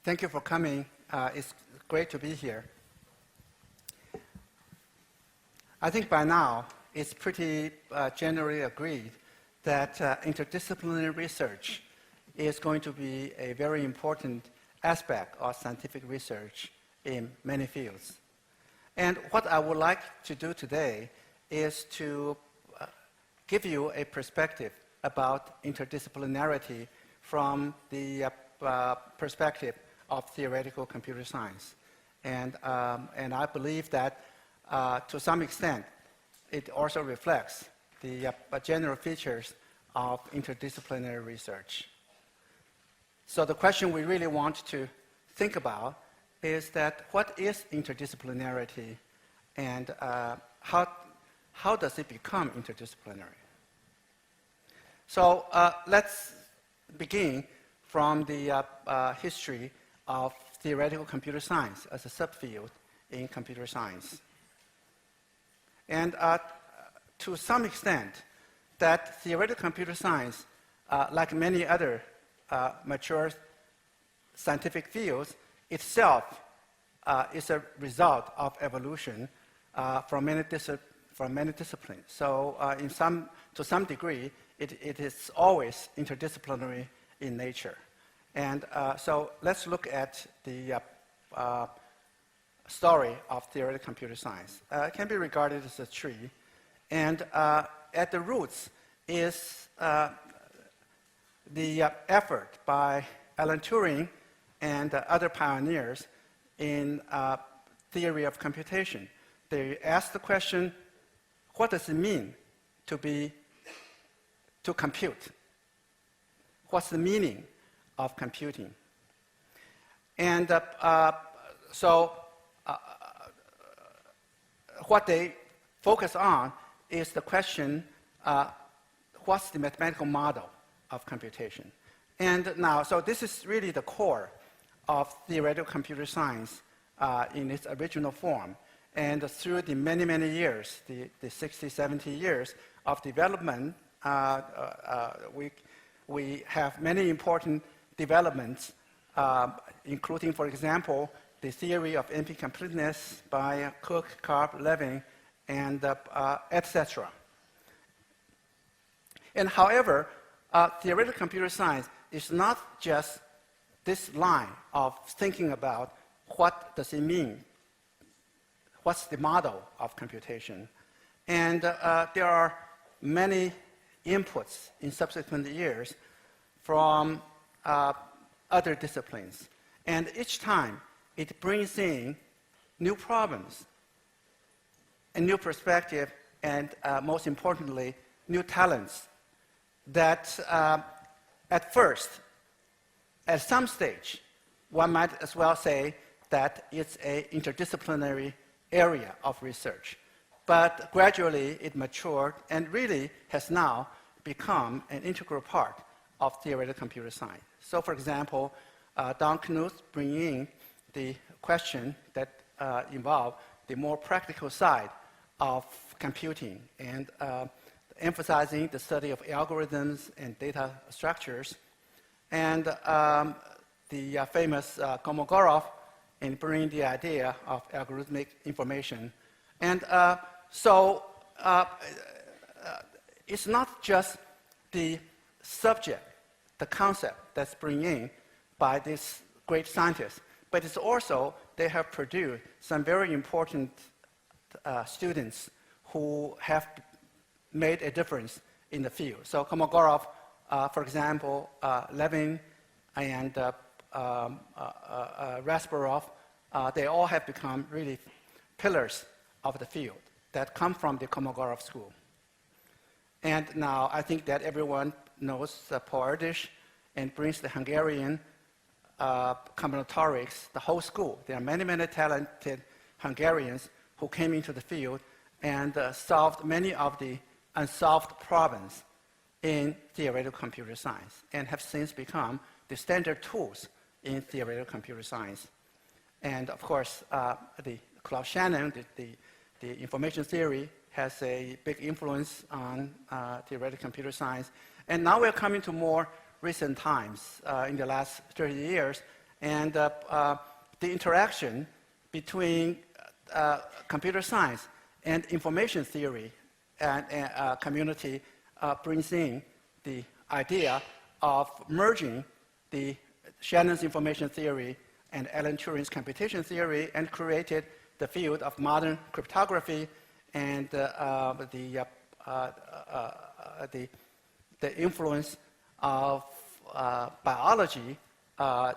Thank you for coming. It's great to be here. I think by now it's pretty generally agreed that interdisciplinary research is going to be a very important aspect of scientific research in many fields. And what I would like to do today is to give you a perspective about interdisciplinarity from the perspective of theoretical computer science. And I believe that to some extent it also reflects the general features of interdisciplinary research. So the question we really want to think about is that what is interdisciplinarity and how does it become interdisciplinary? So let's begin from the history of theoretical computer science as a subfield in computer science. And to some extent, that theoretical computer science, like many other mature scientific fields, itself is a result of evolution from many disciplines. So to some degree, it is always interdisciplinary in nature. And so let's look at the story of theoretical computer science. It can be regarded as a tree. And at the roots is the effort by Alan Turing and other pioneers in theory of computation. They asked the question, what does it mean to compute? What's the meaning of computing? And so what they focus on is the question, what's the mathematical model of computation? And now, so this is really the core of theoretical computer science in its original form. And through the many, many years, the 60, 70 years of development, we have many important developments, including, for example, the theory of NP-completeness by Cook, Karp, Levin, and etc. And however, theoretical computer science is not just this line of thinking about what does it mean, what's the model of computation. And there are many inputs in subsequent years from other disciplines. And each time, it brings in new problems, a new perspective, and most importantly, new talents that at first, at some stage, one might as well say that it's an interdisciplinary area of research. But gradually, it matured and really has now become an integral part of theoretical computer science. So for example, Don Knuth bring in the question that involve the more practical side of computing and emphasizing the study of algorithms and data structures. And the famous Kolmogorov in bringing the idea of algorithmic information. And so it's not just the subject, the concept that's bring in by these great scientists, but it's also they have produced some very important students who have made a difference in the field. So Kolmogorov, for example, Levin and Rasparov, they all have become really pillars of the field that come from the Kolmogorov school. And now I think that everyone knows Paul Erdős and brings the Hungarian combinatorics, the whole school. There are many, many talented Hungarians who came into the field and solved many of the unsolved problems in theoretical computer science and have since become the standard tools in theoretical computer science. And of course, the Klaus Shannon, the information theory, has a big influence on theoretical computer science. And now we're coming to more recent times in the last 30 years, And the interaction between computer science and information theory and community brings in the idea of merging the Shannon's information theory and Alan Turing's computation theory, and created the field of modern cryptography and the influence of biology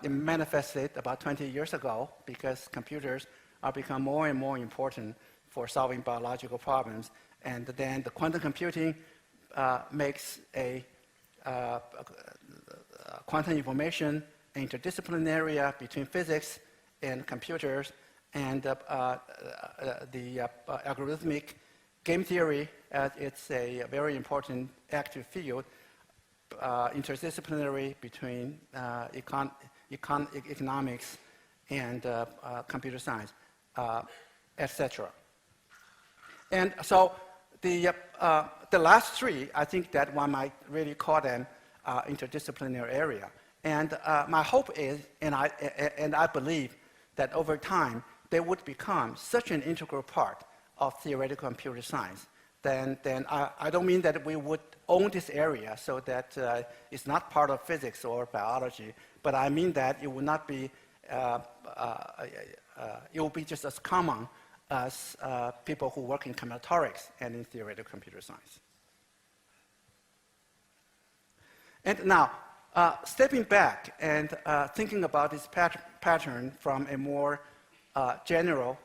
manifested about 20 years ago, because computers are become more and more important for solving biological problems. And then the quantum computing makes a quantum information interdisciplinary between physics and computers, and the algorithmic game theory, it's a very important active field, interdisciplinary between economics and computer science, etc. And so the last three, I think that one might really call them interdisciplinary area. And my hope is, and I believe, that over time they would become such an integral part of theoretical computer science. Then I don't mean that we would own this area so that it's not part of physics or biology, but I mean that it will not be, it will be just as common as people who work in combinatorics and in theoretical computer science. And now, stepping back and thinking about this pattern from a more general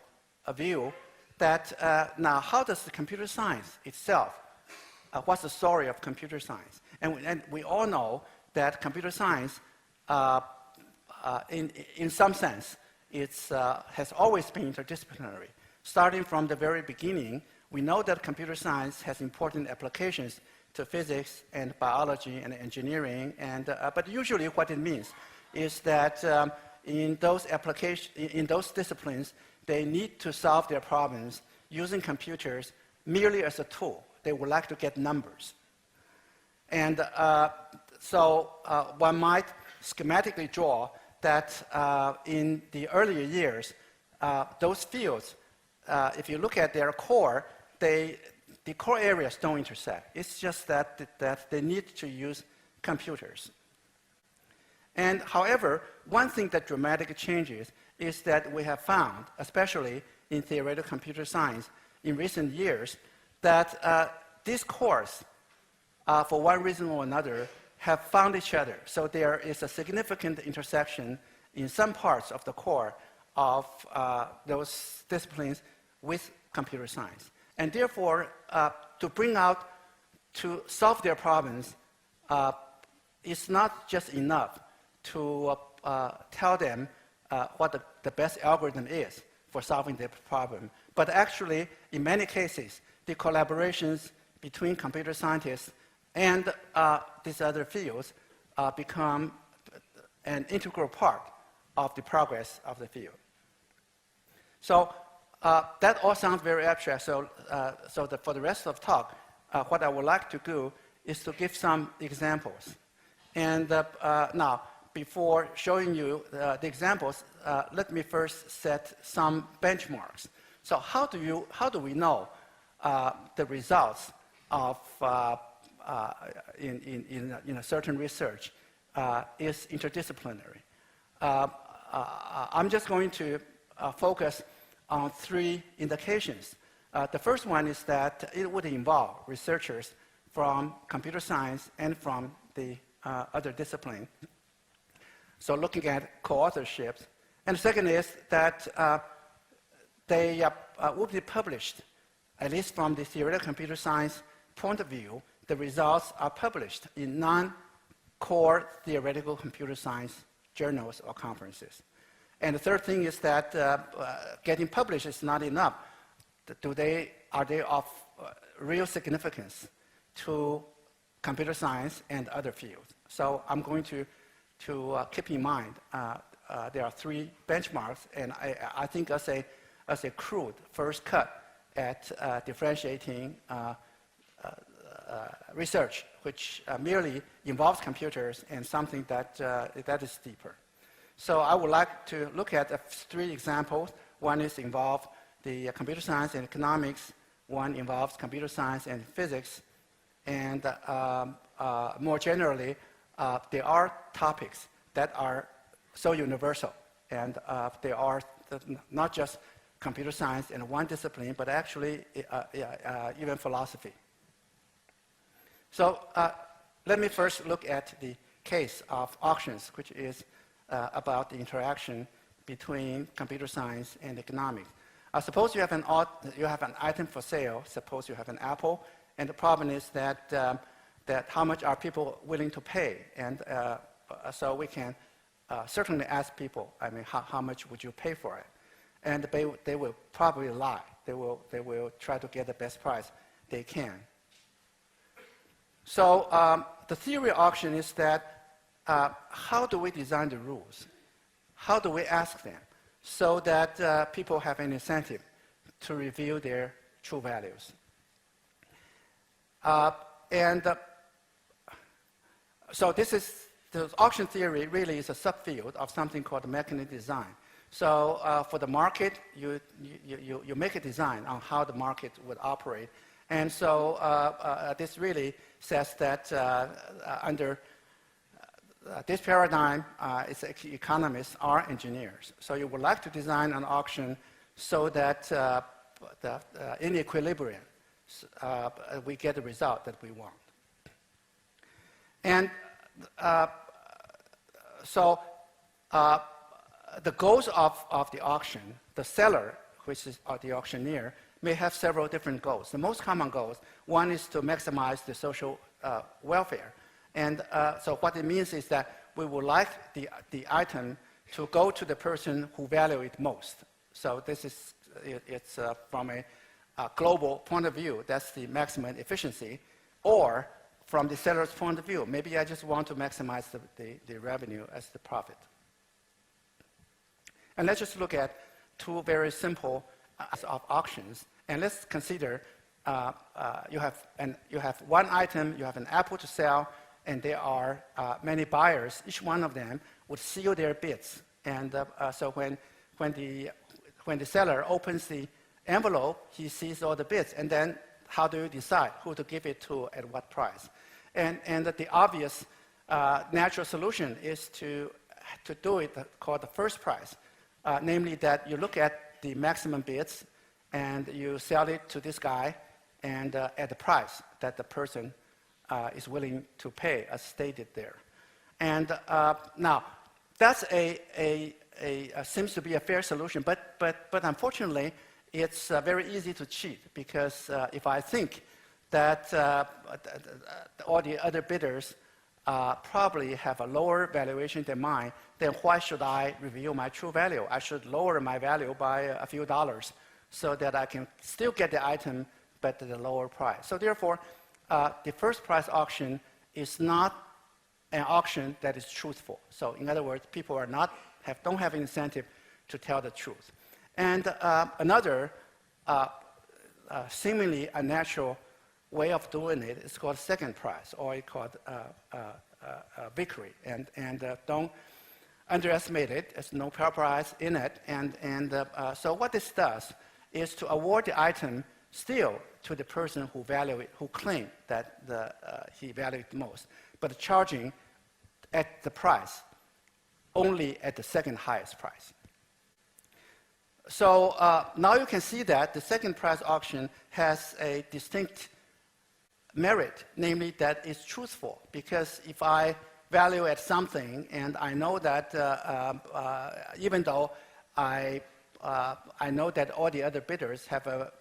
view, that now how does the computer science itself, what's the story of computer science? And we all know that computer science, in some sense, has always been interdisciplinary. Starting from the very beginning, we know that computer science has important applications to physics and biology and engineering, and but usually what it means is that in those disciplines, they need to solve their problems using computers merely as a tool. They would like to get numbers. And so one might schematically draw that in the earlier years, those fields, if you look at their core, the core areas don't intersect. It's just that they need to use computers. And however, one thing that dramatically changes is that we have found, especially in theoretical computer science in recent years, that these cores, for one reason or another, have found each other. So there is a significant intersection in some parts of the core of those disciplines with computer science. And therefore, to solve their problems, it's not just enough to tell them what the best algorithm is for solving their problem. But actually, in many cases, the collaborations between computer scientists and these other fields become an integral part of the progress of the field. So that all sounds very abstract. So, for the rest of the talk, what I would like to do is to give some examples. And now, before showing you the examples, let me first set some benchmarks. So how do we know the results of in a certain research is interdisciplinary? I'm just going to focus on three indications. The first one is that it would involve researchers from computer science and from the other discipline. So looking at co-authorships. And the second is that they will be published, at least from the theoretical computer science point of view, the results are published in non-core theoretical computer science journals or conferences. And the third thing is that getting published is not enough. Are they of real significance to computer science and other fields? So I'm going to keep in mind there are three benchmarks, and I think as a crude first cut at differentiating research, which merely involves computers, and something that is deeper. So I would like to look at 3 examples. One is involved the computer science and economics. One involves computer science and physics. And more generally, there are topics that are so universal. And they are not just computer science in one discipline, but actually even philosophy. So let me first look at the case of auctions, which is about the interaction between computer science and economics. Suppose you have an item for sale. Suppose you have an apple, and the problem is that that how much are people willing to pay, and so we can certainly ask people. I mean, how much would you pay for it? And they will probably lie. They will try to get the best price they can. So the theory of auction is that how do we design the rules? How do we ask them so that people have an incentive to reveal their true values? So the auction theory really is a subfield of something called mechanism design. So for the market, you make a design on how the market would operate. And so this really says that under this paradigm, economists are engineers. So you would like to design an auction so that in equilibrium, we get the result that we want. And so the goals of the auction, the seller, which is the auctioneer, may have several different goals. The most common goals, one is to maximize the social welfare. And so what it means is that we would like the item to go to the person who value it most. So this is, it's from a global point of view, that's the maximum efficiency. Or from the seller's point of view, maybe I just want to maximize the revenue as the profit. And let's just look at 2 very simple of auctions. And let's consider you have one item, you have an apple to sell, and there are many buyers. Each one of them would seal their bids. And so when the seller opens the envelope, he sees all the bids. And then how do you decide who to give it to at what price? And the obvious natural solution is to do it called the first price, namely that you look at the maximum bids and you sell it to this guy and at the price that the person is willing to pay, as stated there. And now, that's seems to be a fair solution, but unfortunately, it's very easy to cheat, because if I think that all the other bidders probably have a lower valuation than mine, then why should I reveal my true value? I should lower my value by a few dollars so that I can still get the item, but at a lower price. So therefore, the first price auction is not an auction that is truthful. So in other words, people don't have an incentive to tell the truth. And another seemingly unnatural way of doing it is called second price, or it's called victory. And don't underestimate it. There's no price in it. And so what this does is to award the item still to the person who claimed that he valued it most, but charging at the price only at the second highest price. So now you can see that the second price auction has a distinct merit, namely that it's truthful, because if I value at something and I know that even though I know that all the other bidders have a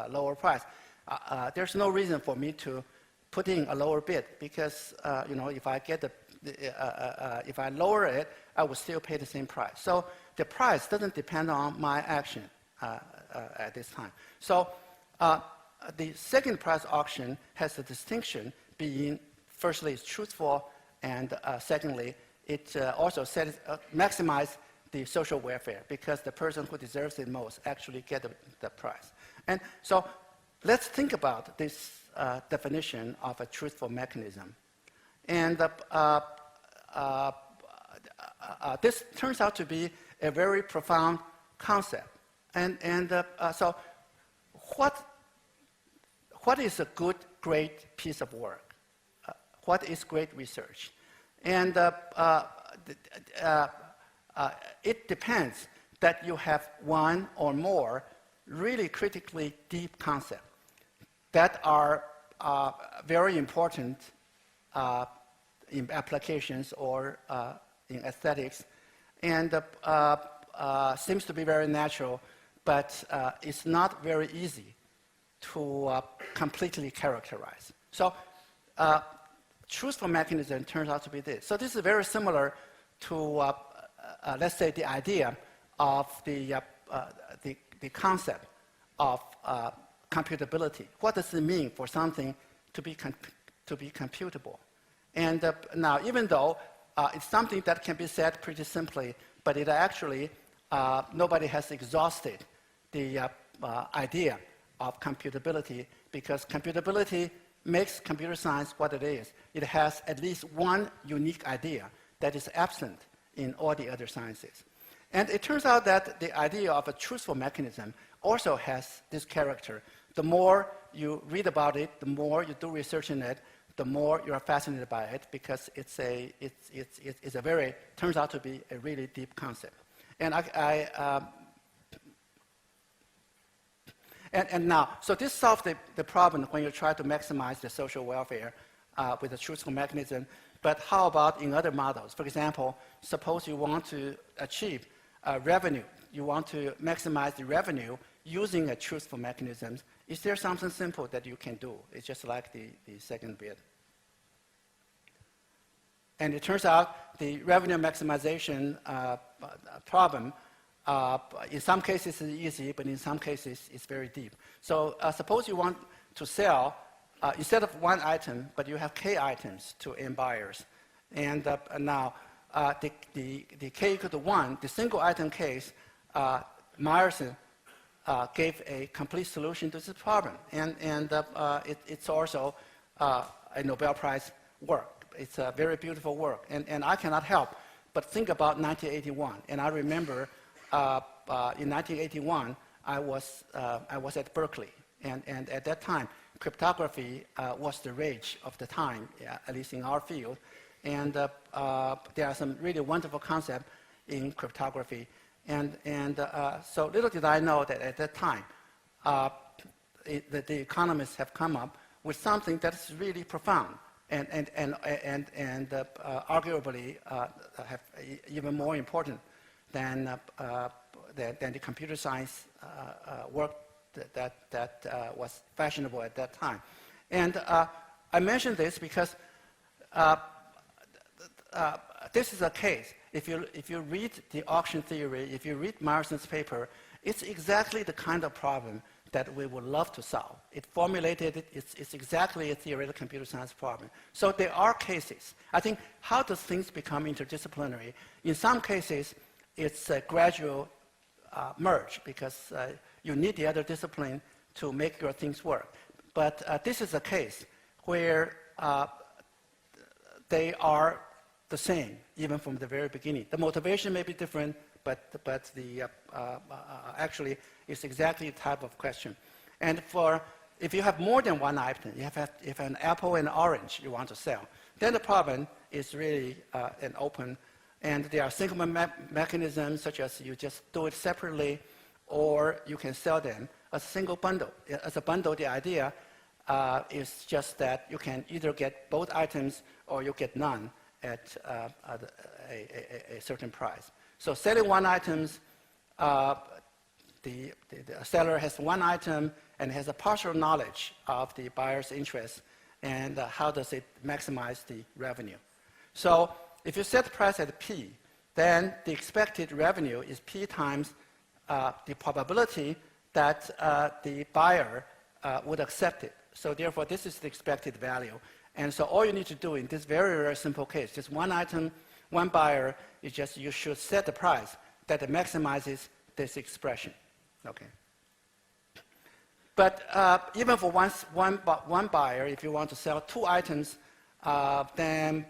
lower price, there's no reason for me to put in a lower bid, because if I get if I lower it, I will still pay the same price. So the price doesn't depend on my action at this time. So the second price auction has the distinction being, firstly, it's truthful, and secondly, it also maximizes the social welfare, because the person who deserves it most actually get the price. And so let's think about this definition of a truthful mechanism. And this turns out to be a very profound concept. So what is a good, great piece of work? What is great research? And it depends that you have one or more really critically deep concepts that are very important in applications or in aesthetics, and seems to be very natural, but it's not very easy to completely characterize. So truthful mechanism turns out to be this. So this is very similar to, let's say, the idea of the concept of computability. What does it mean for something to be computable? And now, even though it's something that can be said pretty simply, but it actually, nobody has exhausted the idea of computability, because computability makes computer science what it is. It has at least one unique idea that is absent in all the other sciences. And it turns out that the idea of a truthful mechanism also has this character. The more you read about it, the more you do research in it, the more you are fascinated by it, because it's a very, turns out to be a really deep concept. And and now, so this solves the problem when you try to maximize the social welfare with a truthful mechanism. But how about in other models? For example, suppose you want to achieve revenue. You want to maximize the revenue using a truthful mechanism. Is there something simple that you can do? It's just like the second bit. And it turns out the revenue maximization problem, in some cases is easy, but in some cases it's very deep. So suppose you want to sell, instead of one item, but you have k items to n buyers. And now the k equal to 1, the single item case, Meyerson gave a complete solution to this problem. And it's also a Nobel Prize work. It's a very beautiful work. And I cannot help but think about 1981. And I remember in 1981, I was at Berkeley. And at that time, cryptography was the rage of the time, at least in our field. And there are some really wonderful concepts in cryptography. And so little did I know that at that time, the economists have come up with something that's really profound and arguably have even more important than the computer science work that was fashionable at that time. And I mention this because this is a case. If you read the auction theory, if you read Meyerson's paper, it's exactly the kind of problem that we would love to solve. It formulated it, it's exactly a theoretical computer science problem. So there are cases. I think, how does things become interdisciplinary? In some cases, it's a gradual merge, because you need the other discipline to make your things work. But this is a case where they are the same, even from the very beginning. The motivation may be different, but the actually it's exactly the type of question. And if you have more than one item, if an apple and orange you want to sell, then the problem is really an open. And there are single mechanisms, such as you just do it separately, or you can sell them as a single bundle. As a bundle, the idea is just that you can either get both items or you get none at a certain price. So selling one item, the seller has one item and has a partial knowledge of the buyer's interest, and how does it maximize the revenue. So if you set the price at P, then the expected revenue is P times the probability that the buyer would accept it. So therefore, this is the expected value. And so all you need to do in this very, very simple case, just one item, one buyer, is just you should set the price that maximizes this expression. Okay. But even for one buyer, if you want to sell two items, then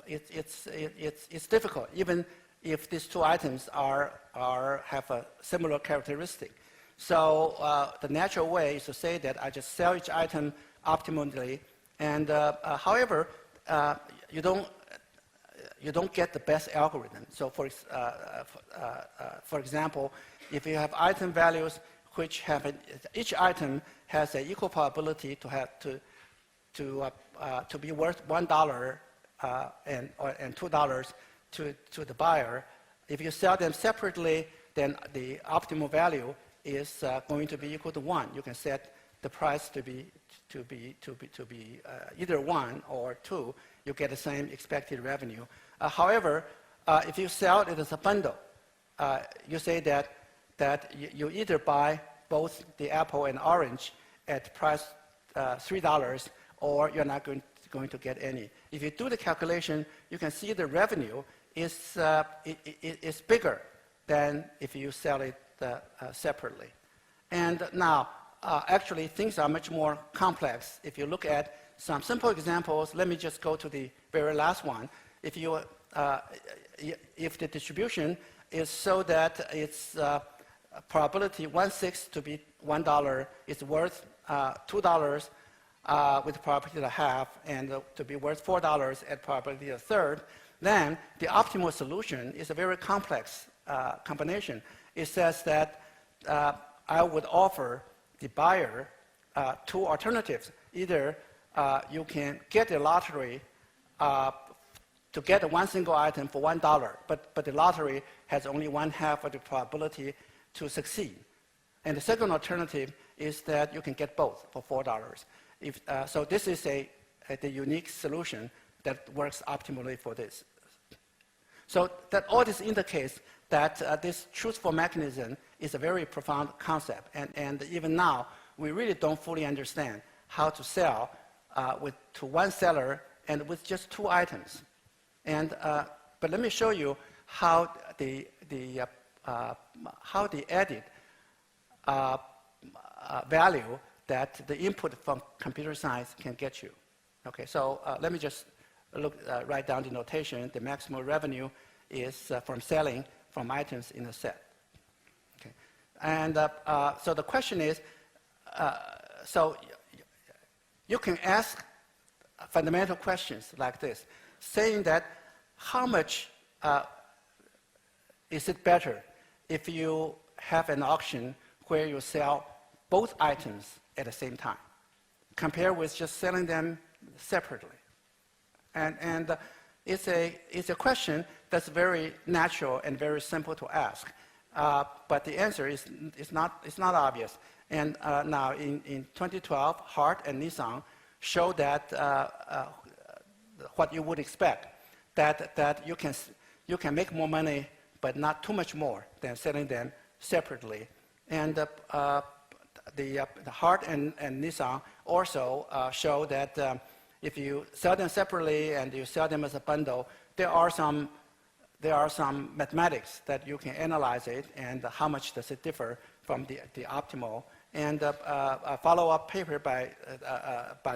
it's difficult, even if these two items have a similar characteristic. So the natural way is to say that I just sell each item optimally, and however, you don't get the best algorithm. So for example, if you have item values which have each item has an equal probability to be worth $1 and $2 to the buyer. If you sell them separately, then the optimal value is going to be equal to 1. You can set the price to be either 1 or 2. You get the same expected revenue. However, if you sell it as a bundle, you say that you either buy both the apple and orange at price $3, or you're not going to get any. If you do the calculation, you can see the revenue is bigger than if you sell it separately. And now, actually, things are much more complex. If you look at some simple examples, let me just go to the very last one. If the distribution is so that its probability 1/6 to be $1 is worth $2 with probability of half, and to be worth $4 at probability of third, then the optimal solution is a very complex combination. It says that I would offer the buyer two alternatives. Either you can get a lottery to get one single item for $1, but the lottery has only 1/2 of the probability to succeed. And the second alternative is that you can get both for $4. So this is the unique solution that works optimally for this. So that all this indicates that this truthful mechanism is a very profound concept. And even now, we really don't fully understand how to sell to one seller and with just two items. But let me show you how the added value that the input from computer science can get you. Okay, so let me just write down the notation. The maximum revenue is from selling from items in a set. Okay, and so the question is, so you can ask fundamental questions like this, saying that how much is it better if you have an auction where you sell both items at the same time, compared with just selling them separately? And it's a question that's very natural and very simple to ask, but the answer is not obvious. And now in 2012, Hart and Nissan showed that what you would expect, that you can make more money, but not too much more than selling them separately. And the Hart and Nissan also show that if you sell them separately and you sell them as a bundle, there are some mathematics that you can analyze it, and how much does it differ from the optimal. And a follow-up paper by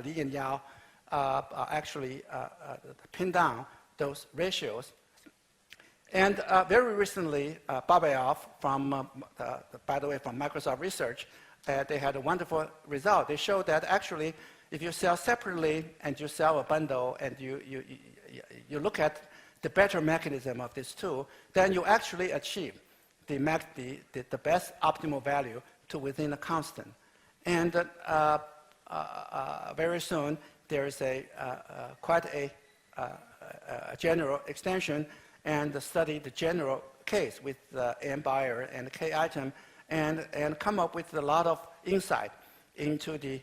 Li and Yao actually pinned down those ratios. And very recently, Babayev by the way, from Microsoft Research, they had a wonderful result. They showed that actually, if you sell separately and you sell a bundle, and you look at the better mechanism of these two, then you actually achieve the best optimal value to within a constant. And very soon, there is quite a general extension and study the general case with M buyer and K item, and come up with a lot of insight into the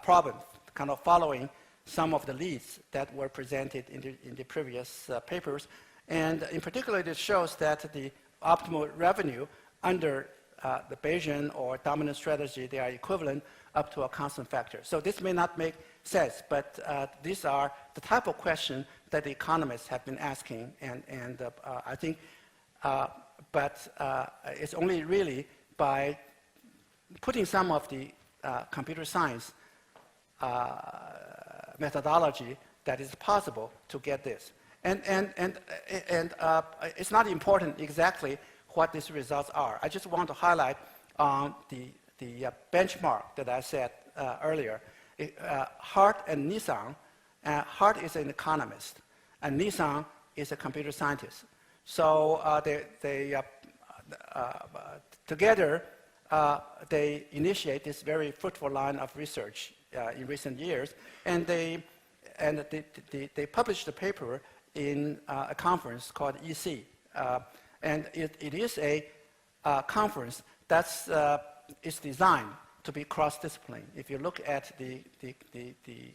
problem, kind of following some of the leads that were presented in the previous papers. And in particular, it shows that the optimal revenue under the Bayesian or dominant strategy, they are equivalent up to a constant factor. So this may not make sense, but these are the type of question that the economists have been asking, and I think, but it's only really by putting some of the computer science methodology that is possible to get this. it's not important exactly what these results are. I just want to highlight the benchmark that I said earlier. Hart and Nissan. Hart is an economist, and Nissan is a computer scientist. So together, they initiate this very fruitful line of research in recent years, and they published a paper in a conference called EC, and it is a conference that's is designed to be cross-discipline. If you look at the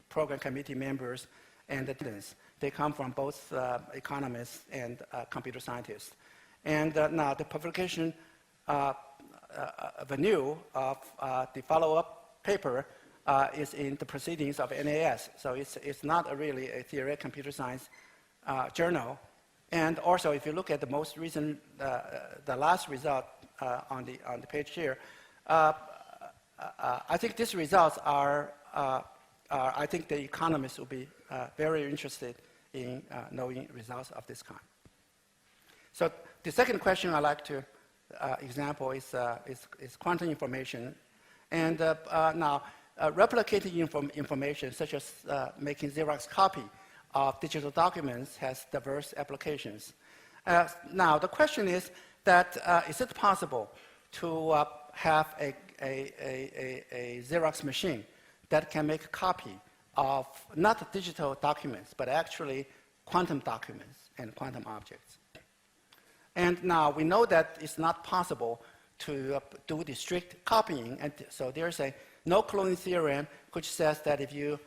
program committee members and the students, they come from both economists and computer scientists. And now the publication venue of the follow-up paper is in the proceedings of NAS. So it's not really a theoretical computer science journal. And also, if you look at the most recent, the last result on the page here, I think these results are I think the economists will be very interested in knowing results of this kind. So the second question I like to example is quantum information. And now, replicating information, such as making Xerox copy of digital documents, has diverse applications. Now, the question is that is it possible to have a Xerox machine that can make a copy of not digital documents, but actually quantum documents and quantum objects? And now we know that it's not possible to do the strict copying, and so there's a no-cloning theorem which says that if you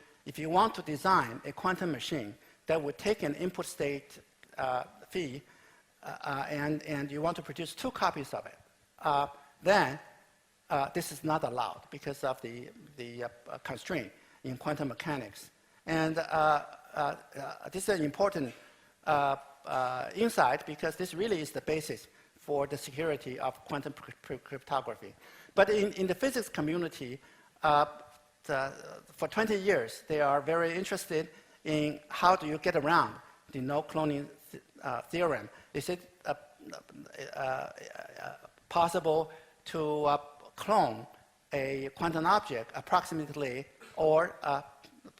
want to design a quantum machine that would take an input state phi and you want to produce 2 copies of it, then this is not allowed because of the constraint in quantum mechanics. And this is an important insight because this really is the basis for the security of quantum cryptography. But in the physics community, for 20 years, they are very interested in how do you get around the no-cloning theorem. Is it possible to clone a quantum object approximately or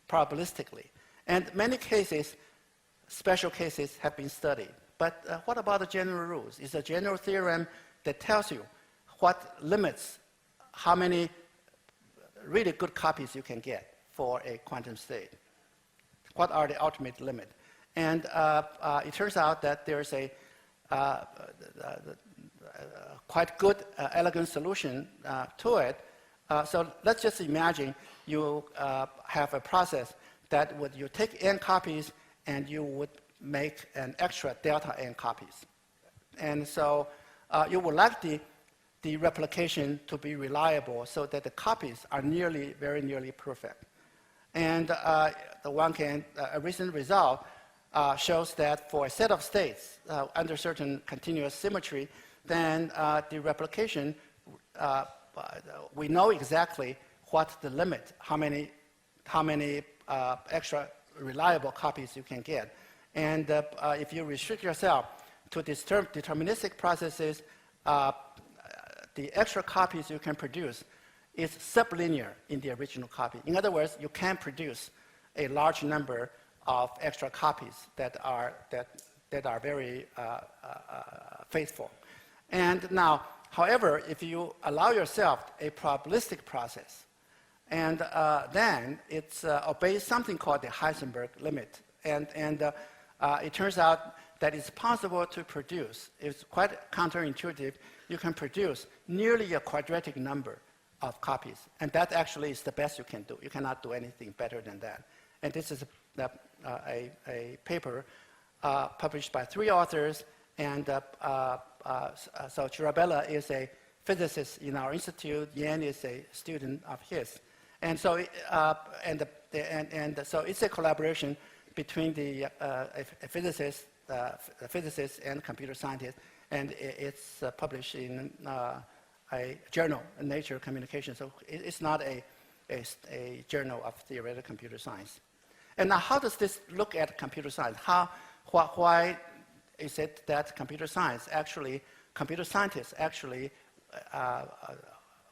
probabilistically? And many cases, special cases, have been studied. But what about the general rules? Is a general theorem that tells you what limits how many really good copies you can get for a quantum state? What are the ultimate limit? And it turns out that there's a quite good, elegant solution to it. So let's just imagine you have a process that would you take n copies and you would make an extra delta n copies. And so you would like the replication to be reliable so that the copies are very nearly perfect. And a recent result shows that for a set of states under certain continuous symmetry, then the replication, we know exactly what the limit, how many extra reliable copies you can get. And if you restrict yourself to deterministic processes, the extra copies you can produce is sublinear in the original copy. In other words, you can produce a large number of extra copies that are very faithful. And now, however, if you allow yourself a probabilistic process, and then it obeys something called the Heisenberg limit, and it turns out that it's possible to produce, it's quite counterintuitive, you can produce nearly a quadratic number of copies. And that actually is the best you can do. You cannot do anything better than that. And this is a paper published by 3 authors. And so Chirabella is a physicist in our institute. Yan is a student of his. And so, so it's a collaboration between a physicist and computer scientist, and it's published in a journal, Nature Communication. So it's not a journal of theoretical computer science. And now, how does this look at computer science? why is it that computer scientists actually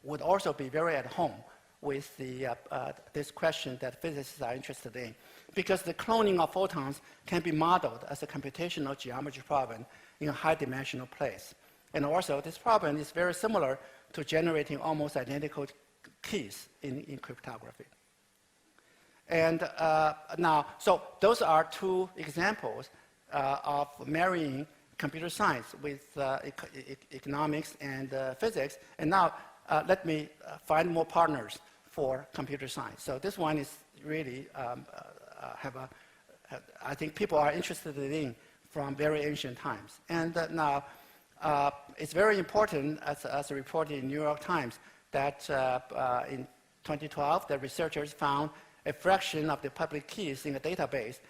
would also be very at home with this question that physicists are interested in? Because the cloning of photons can be modeled as a computational geometry problem in a high-dimensional place. And also, this problem is very similar to generating almost identical keys in cryptography. And now, so those are two examples of marrying computer science with economics and physics. And now, let me find more partners for computer science. So this one is really I think people are interested in from very ancient times. And now, it's very important, as reported in New York Times, that in 2012, the researchers found a fraction of the public keys in a database.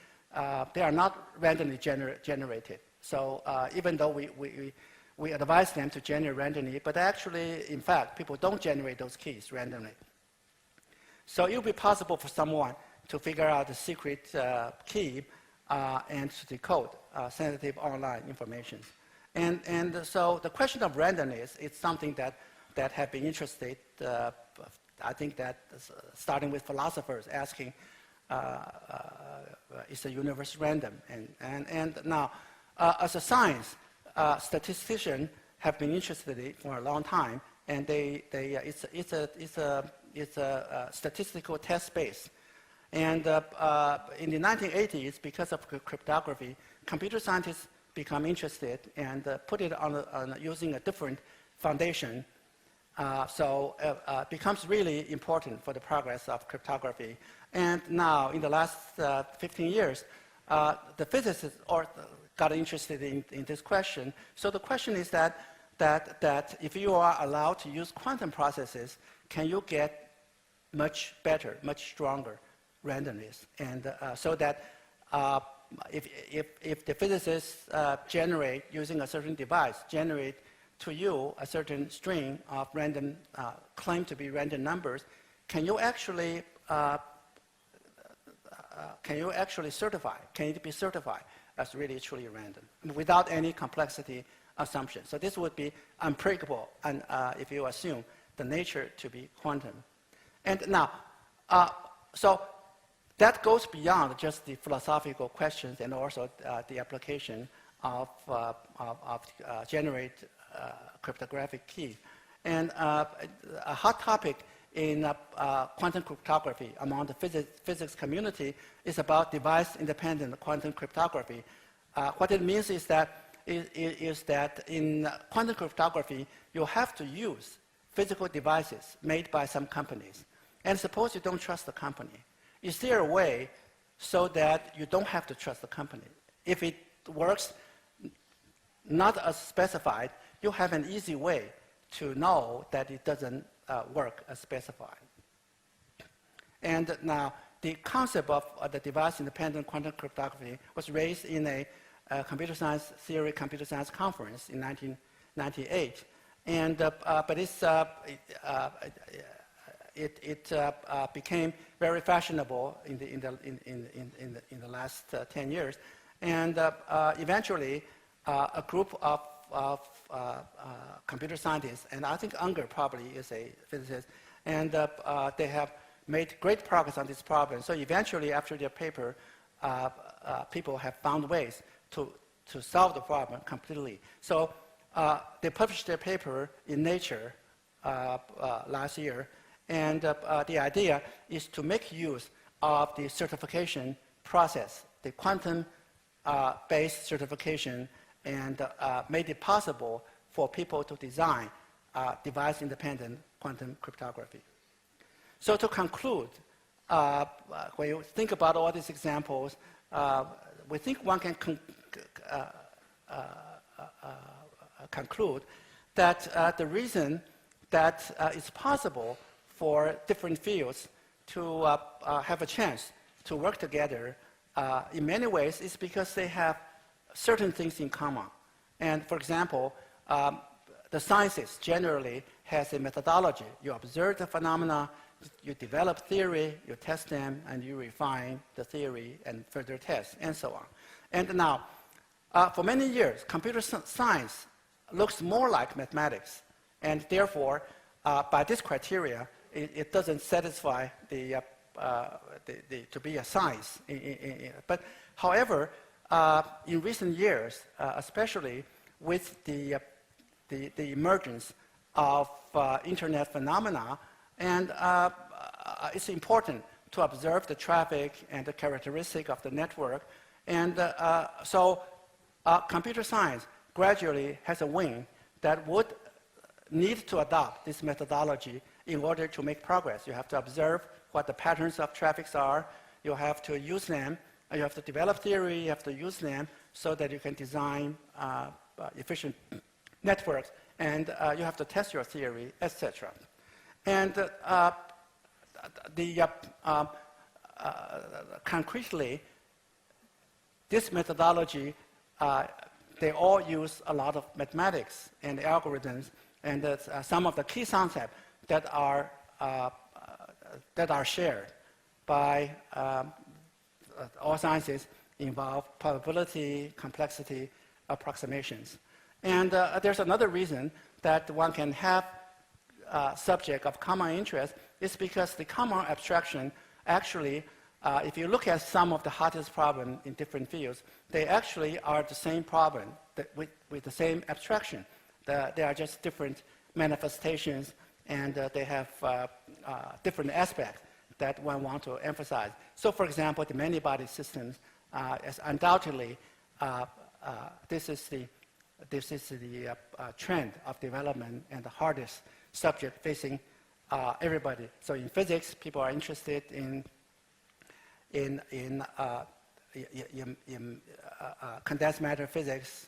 They are not randomly generated. So even though we advise them to generate randomly, but actually, in fact, people don't generate those keys randomly. So it will be possible for someone to figure out the secret key and to decode sensitive online information. And so the question of randomness is something that have been interested, I think that starting with philosophers asking, is the universe random? And now, as a science, statisticians have been interested in it for a long time, and it's a statistical test space. And in the 1980s, because of cryptography, computer scientists become interested and put it on using a different foundation. So it becomes really important for the progress of cryptography. And now, in the last 15 years, the physicists got interested in this question. So the question is that if you are allowed to use quantum processes, can you get much better, much stronger randomness? And so that if the physicists generate, using a certain device, generate to you a certain string of random, claimed to be random numbers, can you actually certify? Can it be certified as really truly random without any complexity assumption? So this would be unbreakable, and if you assume the nature to be quantum. And now, so that goes beyond just the philosophical questions and also the application of generate cryptographic key. And a hot topic in quantum cryptography among the physics community is about device-independent quantum cryptography. What it means is that in quantum cryptography, you have to use physical devices made by some companies. And suppose you don't trust the company. Is there a way so that you don't have to trust the company? If it works not as specified, you have an easy way to know that it doesn't work as specified. And now, the concept of the device-independent quantum cryptography was raised in a computer science theory, computer science conference in 1998. And, but it became very fashionable in the last 10 years. And eventually, a group of computer scientists, and I think Unger probably is a physicist, and they have made great progress on this problem. So eventually, after their paper, people have found ways to solve the problem completely. So they published their paper in Nature last year, and the idea is to make use of the certification process, the quantum-based certification, and made it possible for people to design device-independent quantum cryptography. So to conclude, when you think about all these examples, we think one can conclude that the reason that it's possible for different fields to have a chance to work together in many ways is because they have certain things in common. And for example, the sciences generally has a methodology. You observe the phenomena, you develop theory, you test them, and you refine the theory and further test, and so on. And now, For many years, computer science looks more like mathematics, and therefore, by this criteria, it doesn't satisfy to be a science. But however, in recent years, especially with the emergence of internet phenomena, and it's important to observe the traffic and the characteristic of the network. And so computer science gradually has a wing that would need to adopt this methodology in order to make progress. You have to observe what the patterns of traffics are. You have to use them. You have to develop theory. You have to use them so that you can design efficient networks. And you have to test your theory, etc. And concretely, this methodology, they all use a lot of mathematics and algorithms, and some of the key concepts that are shared by all sciences involve probability, complexity, approximations. And there's another reason that one can have subject of common interest is because the common abstraction actually, if you look at some of the hottest problems in different fields, they actually are the same problem with the same abstraction. They are just different manifestations, and they have different aspects that one wants to emphasize. So for example, the many-body systems is undoubtedly, this is the trend of development and the hardest subject facing everybody. So in physics, people are interested in condensed matter physics,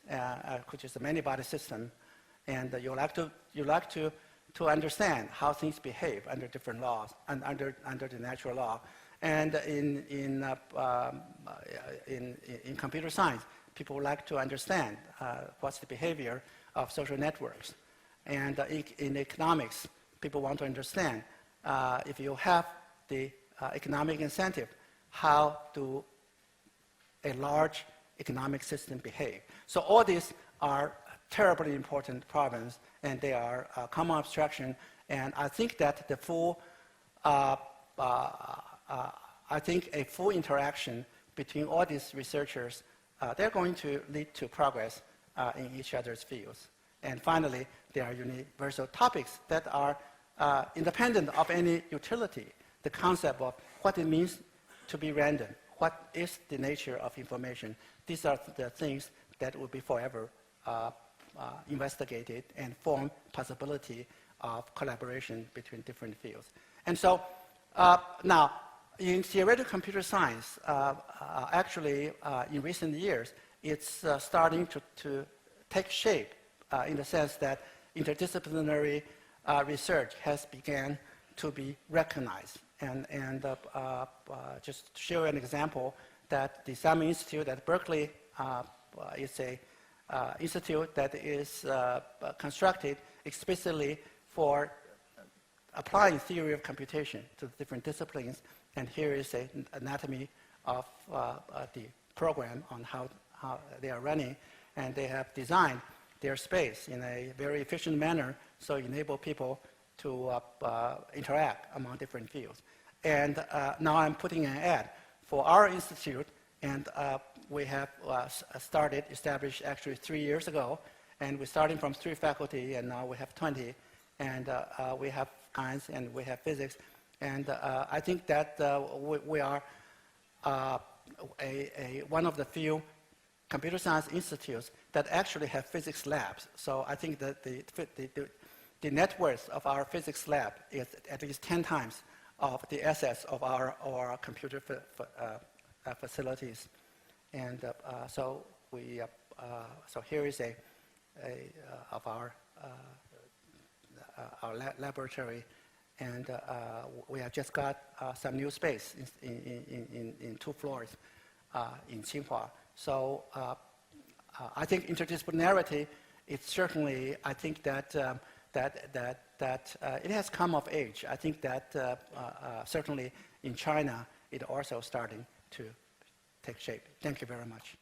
which is a many-body system, and you like to understand how things behave under different laws and under the natural law. And in computer science, people like to understand what's the behavior of social networks. And in economics, people want to understand if you have the economic incentive, how do a large economic system behave? So all these are terribly important problems, and they are common abstraction. And I think that the full, I think a full interaction between all these researchers, they're going to lead to progress in each other's fields. And finally, there are universal topics that are independent of any utility. The concept of what it means to be random, what is the nature of information. These are the things that will be forever investigated and form possibility of collaboration between different fields. And so now, in theoretical computer science, actually, in recent years, it's starting to take shape in the sense that interdisciplinary research has begun to be recognized. And just to show an example, that the Simon Institute at Berkeley is a institute that is constructed explicitly for applying theory of computation to different disciplines. And here is an anatomy of the program on how they are running. And they have designed their space in a very efficient manner so enable people to interact among different fields. And now I'm putting an ad for our institute, and we have established actually 3 years ago, and we're starting from 3 faculty, and now we have 20, and we have science and we have physics, and I think that we are one of the few computer science institutes that actually have physics labs. So I think that the net worth of our physics lab is at least 10 times of the assets of our computer facilities. And so here is of our laboratory, and we have just got some new space in 2 floors in Tsinghua. So I think interdisciplinarity, it's certainly, I think that it has come of age. I think that certainly in China, it also starting to take shape. Thank you very much.